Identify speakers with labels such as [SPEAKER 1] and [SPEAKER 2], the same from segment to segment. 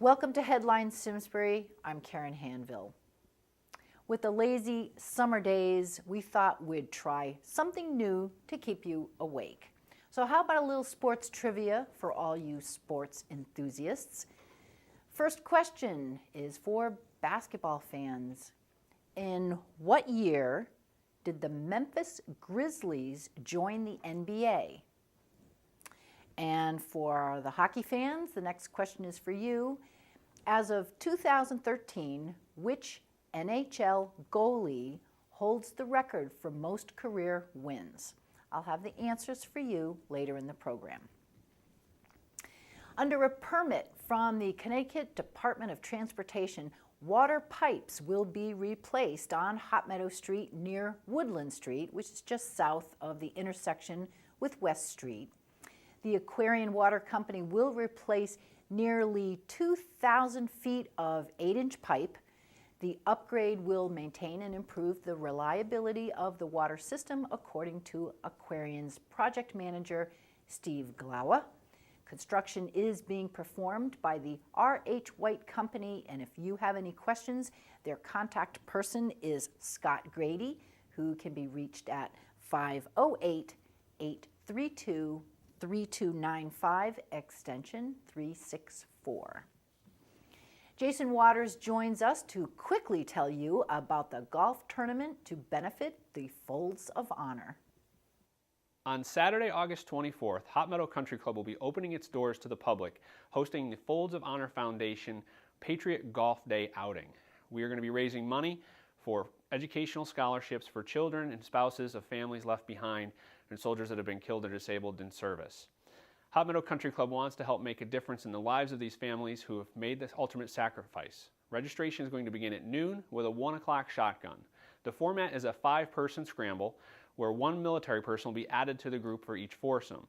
[SPEAKER 1] Welcome to Headlines Simsbury. I'm Karen Handville. With the lazy summer days, we thought we'd try something new to keep you awake. So how about a little sports trivia for all you sports enthusiasts? First question is for basketball fans. In what year did the Memphis Grizzlies join the NBA? And for the hockey fans, the next question is for you. As of 2013, which NHL goalie holds the record for most career wins? I'll have the answers for you later in the program. Under a permit from the Connecticut Department of Transportation, water pipes will be replaced on Hot Meadow Street near Woodland Street, which is just south of the intersection with West Street. The Aquarian Water Company will replace nearly 2,000 feet of 8-inch pipe. The upgrade will maintain and improve the reliability of the water system, according to Aquarian's project manager, Steve Glauer. Construction is being performed by the R.H. White Company, and if you have any questions, their contact person is Scott Grady, who can be reached at 508-832-3295, extension 364. Jason Waters joins us to quickly tell you about the golf tournament to benefit the Folds of Honor.
[SPEAKER 2] On Saturday, August 24th, Hot Meadow Country Club will be opening its doors to the public, hosting the Folds of Honor Foundation Patriot Golf Day outing. We are going to be raising money for educational scholarships for children and spouses of families left behind and soldiers that have been killed or disabled in service. Hot Meadow Country Club wants to help make a difference in the lives of these families who have made this ultimate sacrifice. Registration is going to begin at noon with a 1 o'clock shotgun. The format is a 5-person scramble where one military person will be added to the group for each foursome.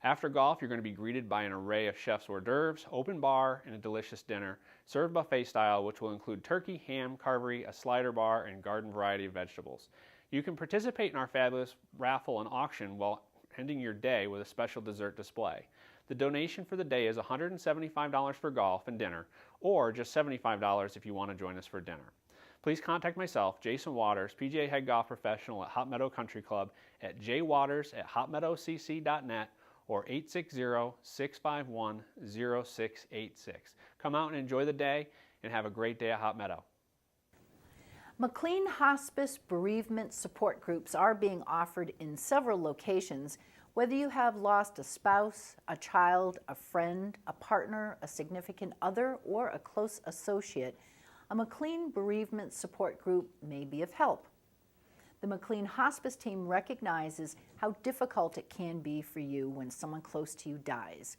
[SPEAKER 2] After golf, you're going to be greeted by an array of chef's hors d'oeuvres, open bar, and a delicious dinner, served buffet style, which will include turkey, ham, carvery, a slider bar, and garden variety of vegetables. You can participate in our fabulous raffle and auction while ending your day with a special dessert display. The donation for the day is $175 for golf and dinner, or just $75 if you want to join us for dinner. Please contact myself, Jason Waters, PGA Head Golf Professional at Hot Meadow Country Club at jwaters@hotmeadowcc.net or 860-651-0686. Come out and enjoy the day and have a great day at Hot Meadow.
[SPEAKER 1] McLean Hospice bereavement support groups are being offered in several locations. Whether you have lost a spouse, a child, a friend, a partner, a significant other, or a close associate, a McLean bereavement support group may be of help. The McLean Hospice team recognizes how difficult it can be for you when someone close to you dies.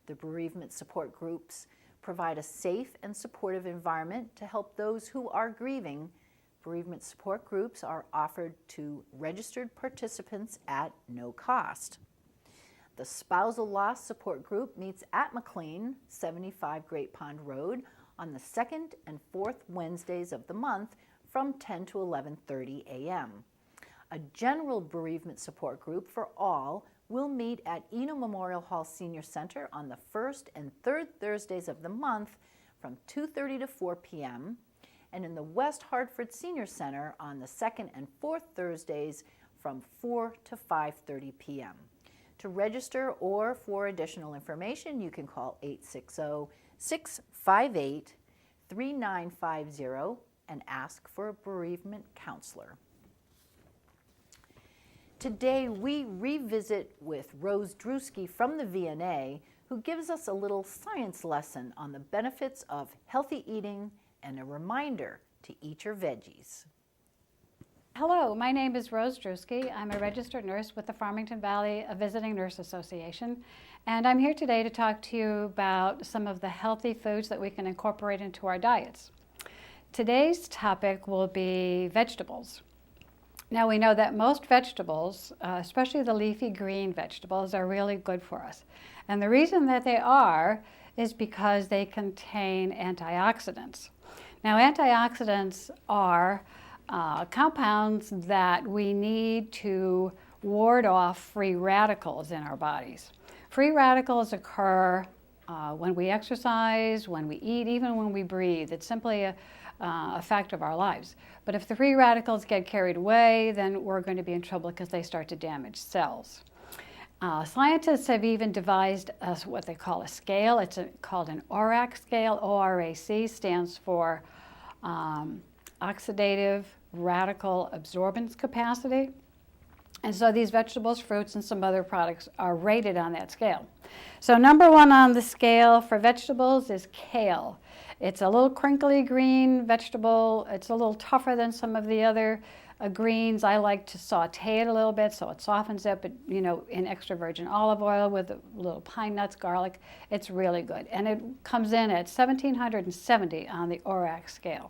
[SPEAKER 1] The bereavement support groups provide a safe and supportive environment to help those who are grieving. Bereavement support groups are offered to registered participants at no cost. The Spousal Loss Support Group meets at McLean, 75 Great Pond Road, on the 2nd and 4th Wednesdays of the month from 10 to 11:30 a.m. A general bereavement support group for all will meet at Eno Memorial Hall Senior Center on the 1st and 3rd Thursdays of the month from 2:30 to 4 p.m. and in the West Hartford Senior Center on the 2nd and 4th Thursdays from 4 to 5:30 p.m. To register or for additional information, you can call 860-658-3950 and ask for a bereavement counselor. Today, we revisit with Rose Drewski from the VNA, who gives us a little science lesson on the benefits of healthy eating and a reminder to eat your veggies.
[SPEAKER 3] Hello, my name is Rose Drewski. I'm a registered nurse with the Farmington Valley Visiting Nurse Association, and I'm here today to talk to you about some of the healthy foods that we can incorporate into our diets. Today's topic will be vegetables. Now we know that most vegetables, especially the leafy green vegetables, are really good for us. And the reason that they are is because they contain antioxidants. Now antioxidants are compounds that we need to ward off free radicals in our bodies. Free radicals occur when we exercise, when we eat, even when we breathe. It's simply a fact of our lives. But if the free radicals get carried away, then we're going to be in trouble because they start to damage cells. Scientists have even devised what they call a scale. It's called an ORAC scale. ORAC stands for oxidative radical absorbance capacity. And so these vegetables, fruits, and some other products are rated on that scale. So number one on the scale for vegetables is kale. It's a little crinkly green vegetable. It's a little tougher than some of the other greens. I like to saute it a little bit so it softens up, in extra virgin olive oil with a little pine nuts, garlic. It's really good. And it comes in at 1,770 on the ORAC scale.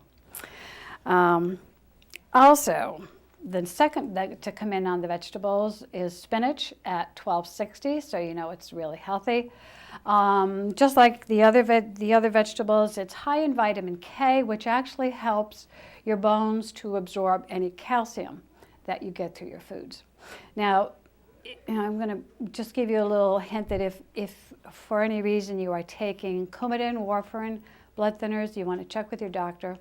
[SPEAKER 3] Also, the second to come in on the vegetables is spinach at 1,260, so it's really healthy. Just like the other vegetables, it's high in vitamin K, which actually helps your bones to absorb any calcium that you get through your foods. Now, I'm going to just give you a little hint that if for any reason you are taking Coumadin, warfarin, blood thinners, you want to check with your doctor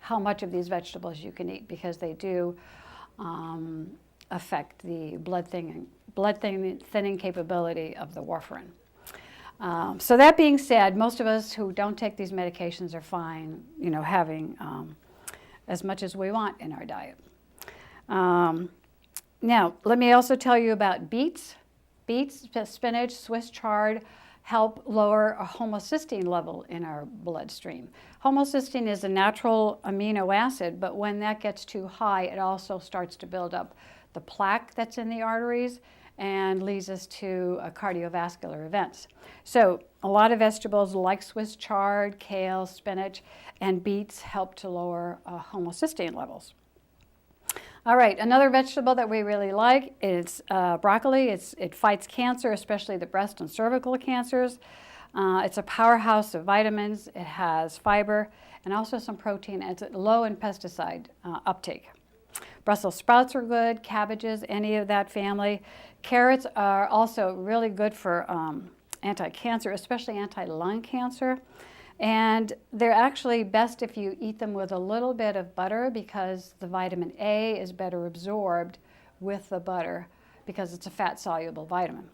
[SPEAKER 3] how much of these vegetables you can eat, because they do affect the blood thinning capability of the warfarin. So that being said, most of us who don't take these medications are fine, having as much as we want in our diet. Now, let me also tell you about beets. Beets, spinach, Swiss chard help lower a homocysteine level in our bloodstream. Homocysteine is a natural amino acid, but when that gets too high, it also starts to build up the plaque that's in the arteries and leads us to cardiovascular events. So a lot of vegetables like Swiss chard, kale, spinach, and beets help to lower homocysteine levels. All right, another vegetable that we really like is broccoli. It fights cancer, especially the breast and cervical cancers. It's a powerhouse of vitamins. It has fiber and also some protein. It's low in pesticide uptake. Brussels sprouts are good, cabbages, any of that family. Carrots are also really good for anti-cancer, especially anti-lung cancer. And they're actually best if you eat them with a little bit of butter, because the vitamin A is better absorbed with the butter because it's a fat-soluble vitamin.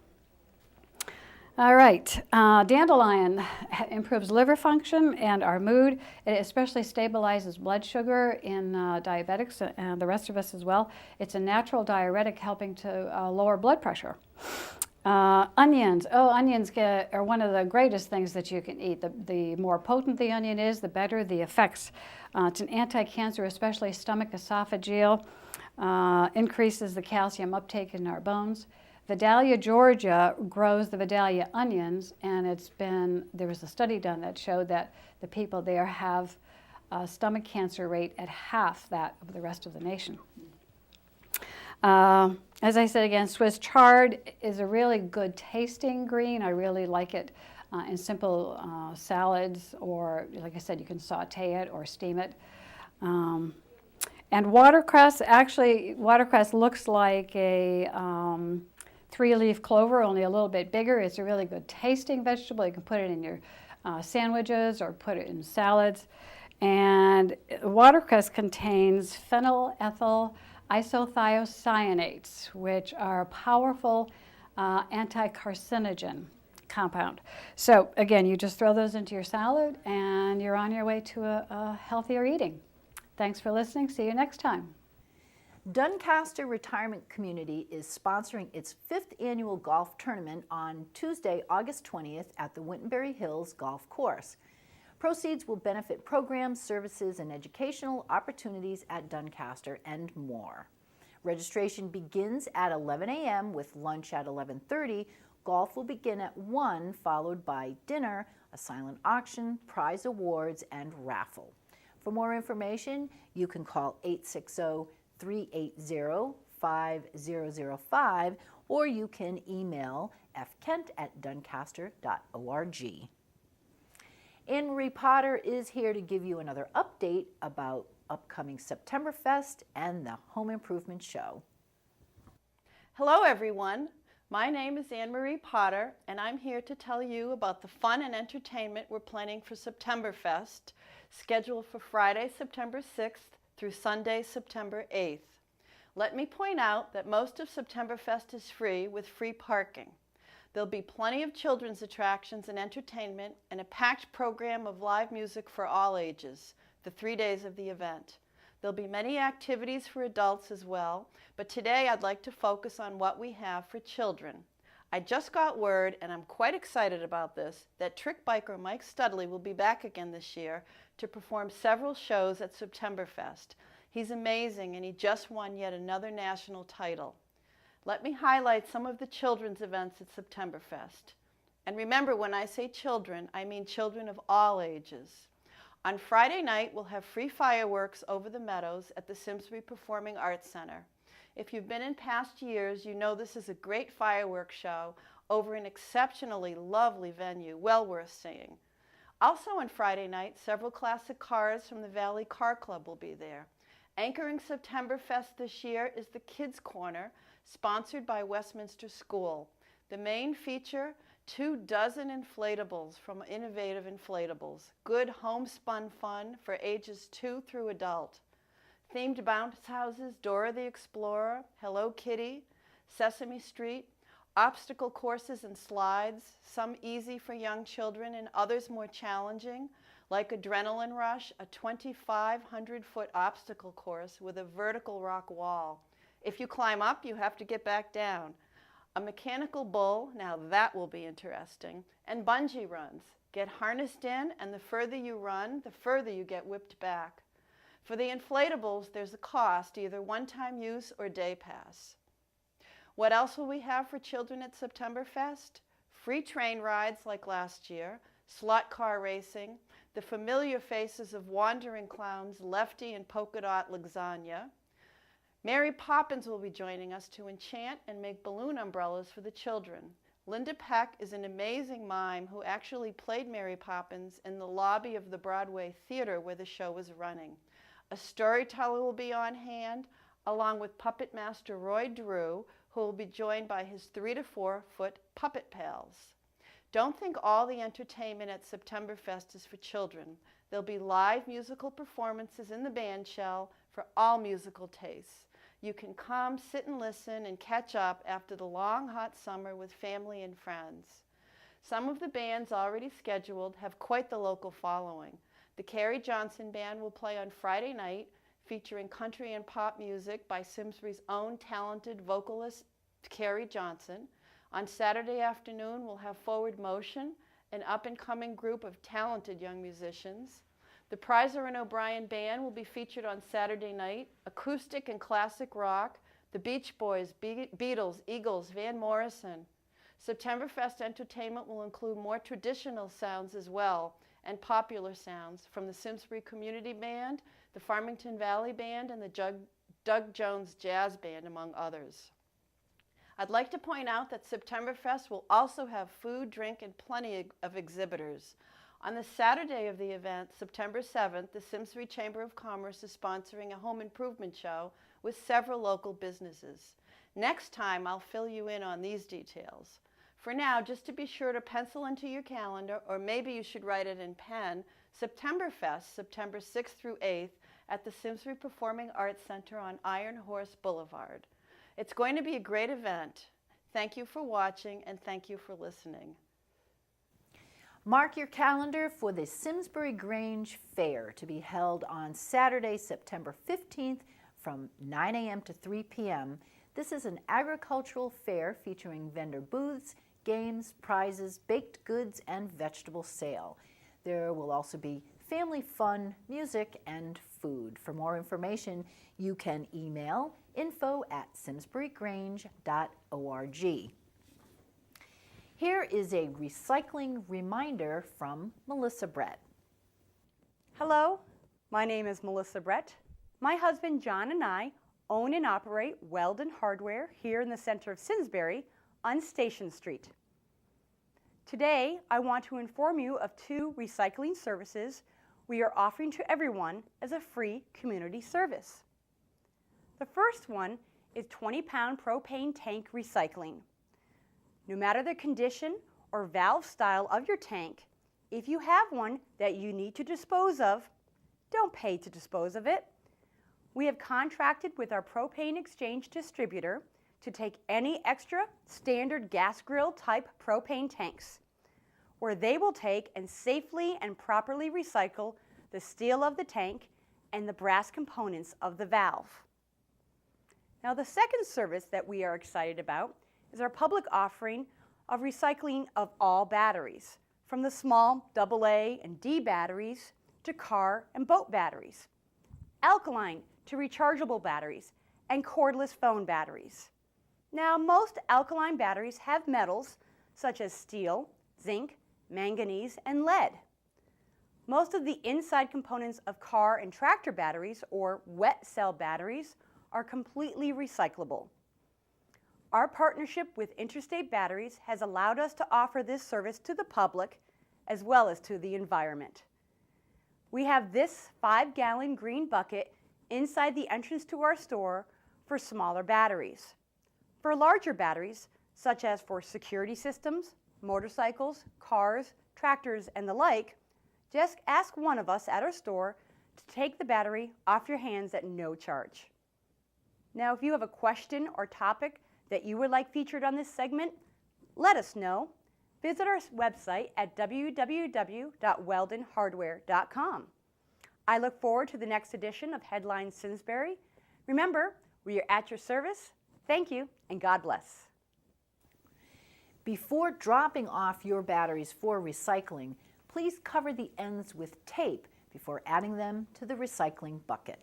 [SPEAKER 3] All right, dandelion improves liver function and our mood. It especially stabilizes blood sugar in diabetics and the rest of us as well. It's a natural diuretic helping to lower blood pressure. Onions. Onions are one of the greatest things that you can eat. The more potent the onion is, the better the effects. It's an anti-cancer, especially stomach esophageal, increases the calcium uptake in our bones. Vidalia, Georgia grows the Vidalia onions, and there was a study done that showed that the people there have a stomach cancer rate at half that of the rest of the nation. As I said again, Swiss chard is a really good tasting green. I really like it in simple salads, or like I said, you can saute it or steam it. And watercress, watercress looks like a 3-leaf clover, only a little bit bigger. It's a really good tasting vegetable. You can put it in your sandwiches or put it in salads. And watercress contains phenylethyl isothiocyanates, which are a powerful anti-carcinogen compound. So again, you just throw those into your salad and you're on your way to a healthier eating. Thanks for listening. See you next time.
[SPEAKER 1] Doncaster Retirement Community is sponsoring its 5th annual golf tournament on Tuesday, August 20th at the Winterberry Hills Golf Course. Proceeds will benefit programs, services, and educational opportunities at Doncaster and more. Registration begins at 11 a.m. with lunch at 11:30. Golf will begin at 1, followed by dinner, a silent auction, prize awards, and raffle. For more information, you can call 860-380-5005, or you can email fkent@doncaster.org. Anne Marie Potter is here to give you another update about upcoming Septemberfest and the Home Improvement Show.
[SPEAKER 4] Hello everyone. My name is Anne Marie Potter, and I'm here to tell you about the fun and entertainment we're planning for Septemberfest, scheduled for Friday, September 6th through Sunday, September 8th. Let me point out that most of Septemberfest is free with free parking. There'll be plenty of children's attractions and entertainment and a packed program of live music for all ages, the 3 days of the event. There'll be many activities for adults as well, but today I'd like to focus on what we have for children. I just got word, and I'm quite excited about this, that trick biker Mike Studley will be back again this year to perform several shows at Septemberfest. He's amazing, and he just won yet another national title. Let me highlight some of the children's events at Septemberfest. And remember, when I say children, I mean children of all ages. On Friday night, we'll have free fireworks over the meadows at the Simsbury Performing Arts Center. If you've been in past years, you know this is a great fireworks show over an exceptionally lovely venue, well worth seeing. Also on Friday night, several classic cars from the Valley Car Club will be there. Anchoring Septemberfest this year is the Kids Corner, sponsored by Westminster School. The main feature, 24 inflatables from Innovative Inflatables. Good homespun fun for ages 2 through adult. Themed bounce houses, Dora the Explorer, Hello Kitty, Sesame Street, obstacle courses and slides, some easy for young children and others more challenging, like Adrenaline Rush, a 2,500-foot obstacle course with a vertical rock wall. If you climb up, you have to get back down. A mechanical bull, now that will be interesting, and bungee runs. Get harnessed in, and the further you run, the further you get whipped back. For the inflatables, there's a cost, either one-time use or day pass. What else will we have for children at Septemberfest? Free train rides like last year, slot car racing, the familiar faces of wandering clowns Lefty and Polka Dot Lasagna. Mary Poppins will be joining us to enchant and make balloon umbrellas for the children. Linda Peck is an amazing mime who actually played Mary Poppins in the lobby of the Broadway Theater where the show was running. A storyteller will be on hand, along with puppet master Roy Drew, who will be joined by his 3 to 4 foot puppet pals. Don't think all the entertainment at Septemberfest is for children. There'll be live musical performances in the band shell for all musical tastes. You can come, sit and listen, and catch up after the long, hot summer with family and friends. Some of the bands already scheduled have quite the local following. The Carrie Johnson Band will play on Friday night, featuring country and pop music by Simsbury's own talented vocalist, Carrie Johnson. On Saturday afternoon, we'll have Forward Motion, an up-and-coming group of talented young musicians. The Prizer and O'Brien Band will be featured on Saturday night, acoustic and classic rock, the Beach Boys, Beatles, Eagles, Van Morrison. Septemberfest entertainment will include more traditional sounds as well, and popular sounds from the Simsbury Community Band, the Farmington Valley Band, and the Doug Jones Jazz Band, among others. I'd like to point out that Septemberfest will also have food, drink, and plenty of exhibitors. On the Saturday of the event, September 7th, the Simsbury Chamber of Commerce is sponsoring a home improvement show with several local businesses. Next time, I'll fill you in on these details. For now, just to be sure to pencil into your calendar, or maybe you should write it in pen, Septemberfest, September 6th through 8th, at the Simsbury Performing Arts Center on Iron Horse Boulevard. It's going to be a great event. Thank you for watching, and thank you for listening.
[SPEAKER 1] Mark your calendar for the Simsbury Grange Fair to be held on Saturday, September 15th from 9 a.m. to 3 p.m. This is an agricultural fair featuring vendor booths, games, prizes, baked goods, and vegetable sale. There will also be family fun, music, and food. For more information, you can email info@simsburygrange.org. Here is a recycling reminder from Melissa Brett.
[SPEAKER 5] Hello, my name is Melissa Brett. My husband John and I own and operate Weldon Hardware here in the center of Simsbury on Station Street. Today, I want to inform you of 2 recycling services we are offering to everyone as a free community service. The first one is 20-pound propane tank recycling. No matter the condition or valve style of your tank, if you have one that you need to dispose of, don't pay to dispose of it. We have contracted with our propane exchange distributor to take any extra standard gas grill type propane tanks, where they will take and safely and properly recycle the steel of the tank and the brass components of the valve. Now, the second service that we are excited about is our public offering of recycling of all batteries, from the small AA and D batteries to car and boat batteries, alkaline to rechargeable batteries, and cordless phone batteries. Now, most alkaline batteries have metals such as steel, zinc, manganese, and lead. Most of the inside components of car and tractor batteries, or wet cell batteries, are completely recyclable. Our partnership with Interstate Batteries has allowed us to offer this service to the public as well as to the environment. We have this 5-gallon green bucket inside the entrance to our store for smaller batteries. For larger batteries, such as for security systems, motorcycles, cars, tractors, and the like, just ask one of us at our store to take the battery off your hands at no charge. Now, if you have a question or topic that you would like featured on this segment, let us know. Visit our website at www.weldonhardware.com. I look forward to the next edition of Headlines Simsbury. Remember, we are at your service. Thank you, and God bless.
[SPEAKER 1] Before dropping off your batteries for recycling, please cover the ends with tape before adding them to the recycling bucket.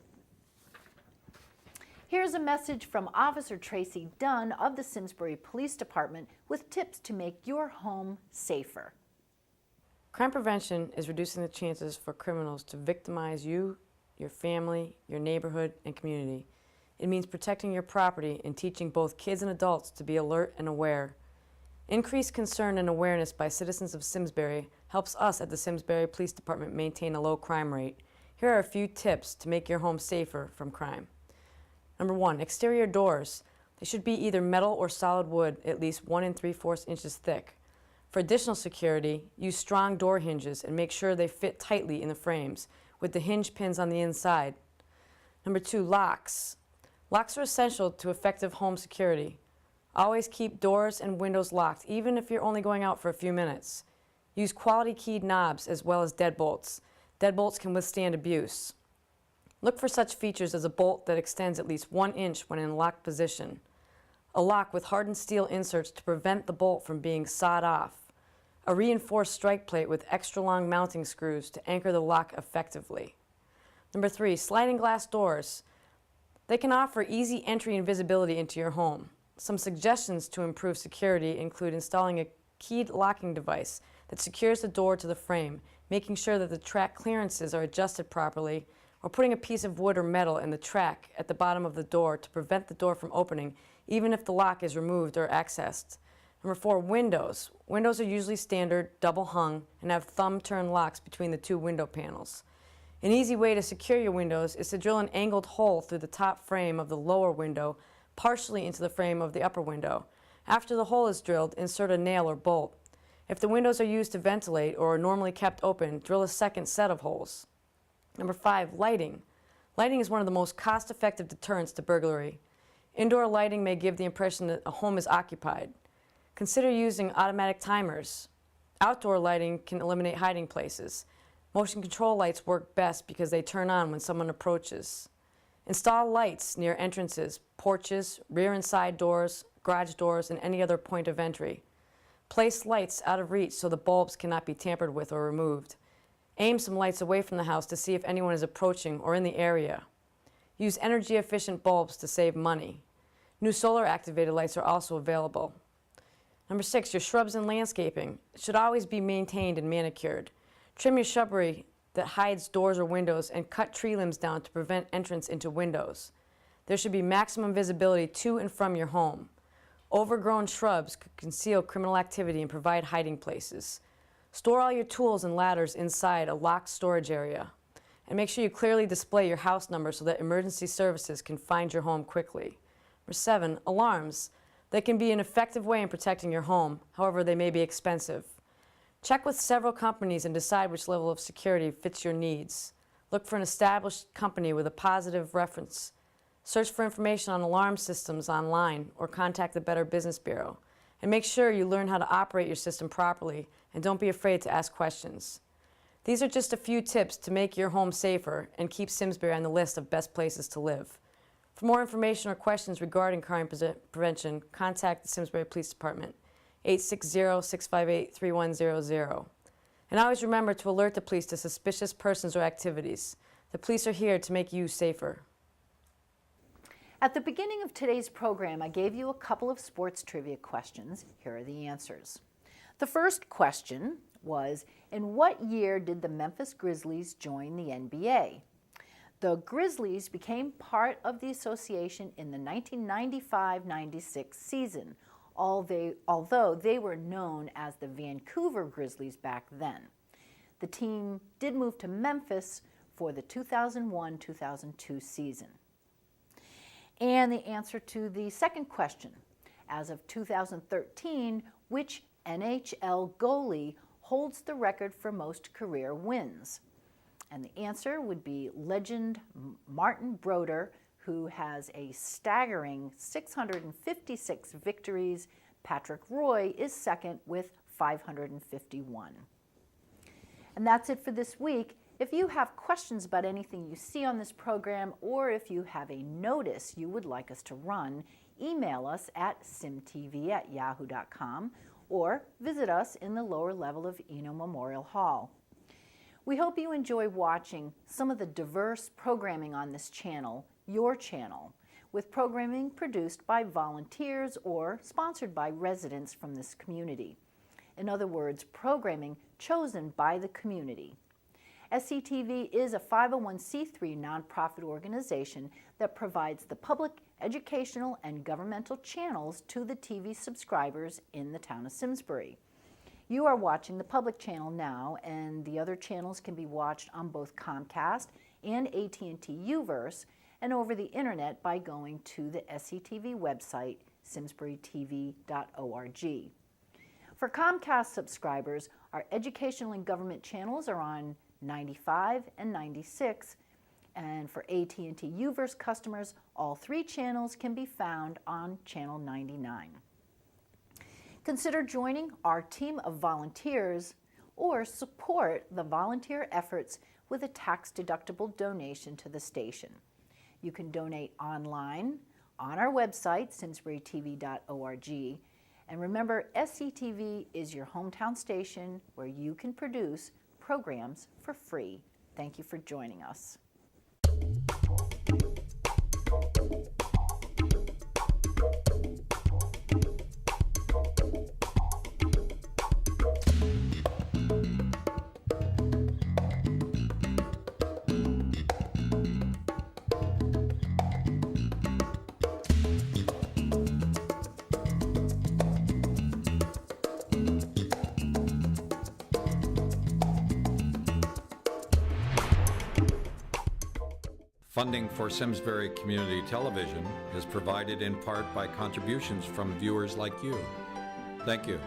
[SPEAKER 1] Here's a message from Officer Tracy Dunne of the Simsbury Police Department with tips to make your home safer.
[SPEAKER 6] Crime prevention is reducing the chances for criminals to victimize you, your family, your neighborhood, and community. It means protecting your property and teaching both kids and adults to be alert and aware. Increased concern and awareness by citizens of Simsbury helps us at the Simsbury Police Department maintain a low crime rate. Here are a few tips to make your home safer from crime. Number 1, exterior doors. They should be either metal or solid wood, at least 1 3/4 inches thick. For additional security, use strong door hinges and make sure they fit tightly in the frames, with the hinge pins on the inside. Number 2, locks. Locks are essential to effective home security. Always keep doors and windows locked, even if you're only going out for a few minutes. Use quality keyed knobs as well as deadbolts. Deadbolts can withstand abuse. Look for such features as a bolt that extends at least 1 inch when in locked position. A lock with hardened steel inserts to prevent the bolt from being sawed off. A reinforced strike plate with extra long mounting screws to anchor the lock effectively. Number 3, sliding glass doors. They can offer easy entry and visibility into your home. Some suggestions to improve security include installing a keyed locking device that secures the door to the frame, making sure that the track clearances are adjusted properly, or putting a piece of wood or metal in the track at the bottom of the door to prevent the door from opening, even if the lock is removed or accessed. Number 4, windows. Windows are usually standard, double hung, and have thumb-turn locks between the 2 window panels. An easy way to secure your windows is to drill an angled hole through the top frame of the lower window, partially into the frame of the upper window. After the hole is drilled, insert a nail or bolt. If the windows are used to ventilate or are normally kept open, drill a second set of holes. Number 5, lighting. Lighting is one of the most cost-effective deterrents to burglary. Indoor lighting may give the impression that a home is occupied. Consider using automatic timers. Outdoor lighting can eliminate hiding places. Motion control lights work best because they turn on when someone approaches. Install lights near entrances, porches, rear and side doors, garage doors, and any other point of entry. Place lights out of reach so the bulbs cannot be tampered with or removed. Aim some lights away from the house to see if anyone is approaching or in the area. Use energy-efficient bulbs to save money. New solar-activated lights are also available. Number 6, your shrubs and landscaping should always be maintained and manicured. Trim your shrubbery that hides doors or windows and cut tree limbs down to prevent entrance into windows. There should be maximum visibility to and from your home. Overgrown shrubs could conceal criminal activity and provide hiding places. Store all your tools and ladders inside a locked storage area. And make sure you clearly display your house number so that emergency services can find your home quickly. Number 7, alarms. They can be an effective way in protecting your home, however they may be expensive. Check with several companies and decide which level of security fits your needs. Look for an established company with a positive reference. Search for information on alarm systems online or contact the Better Business Bureau. And make sure you learn how to operate your system properly and don't be afraid to ask questions. These are just a few tips to make your home safer and keep Simsbury on the list of best places to live. For more information or questions regarding crime prevention, contact the Simsbury Police Department, 860-658-3100. And always remember to alert the police to suspicious persons or activities. The police are here to make you safer.
[SPEAKER 1] At the beginning of today's program, I gave you a couple of sports trivia questions. Here are the answers. The first question was, in what year did the Memphis Grizzlies join the NBA? The Grizzlies became part of the association in the 1995-96 season, although they were known as the Vancouver Grizzlies back then. The team did move to Memphis for the 2001-2002 season. And the answer to the second question, as of 2013, which NHL goalie holds the record for most career wins? And the answer would be legend Martin Brodeur, who has a staggering 656 victories. Patrick Roy is second with 551. And that's it for this week. If you have questions about anything you see on this program, or if you have a notice you would like us to run, email us at simtv@yahoo.com or visit us in the lower level of Eno Memorial Hall. We hope you enjoy watching some of the diverse programming on this channel, your channel, with programming produced by volunteers or sponsored by residents from this community. In other words, programming chosen by the community. SCTV is a 501c3 nonprofit organization that provides the public, educational, and governmental channels to the TV subscribers in the town of Simsbury. You are watching the public channel now, and the other channels can be watched on both Comcast and AT&T UVerse and over the internet by going to the SCTV website, simsburytv.org. For Comcast subscribers, our educational and government channels are on 95 and 96, and for AT&T UVerse customers, all three channels can be found on channel 99. Consider joining our team of volunteers or support the volunteer efforts with a tax-deductible donation to the station. You can donate online on our website, simsburytv.org. And remember, SCTV is your hometown station where you can produce programs for free. Thank you for joining us.
[SPEAKER 7] Funding for Simsbury Community Television is provided in part by contributions from viewers like you. Thank you.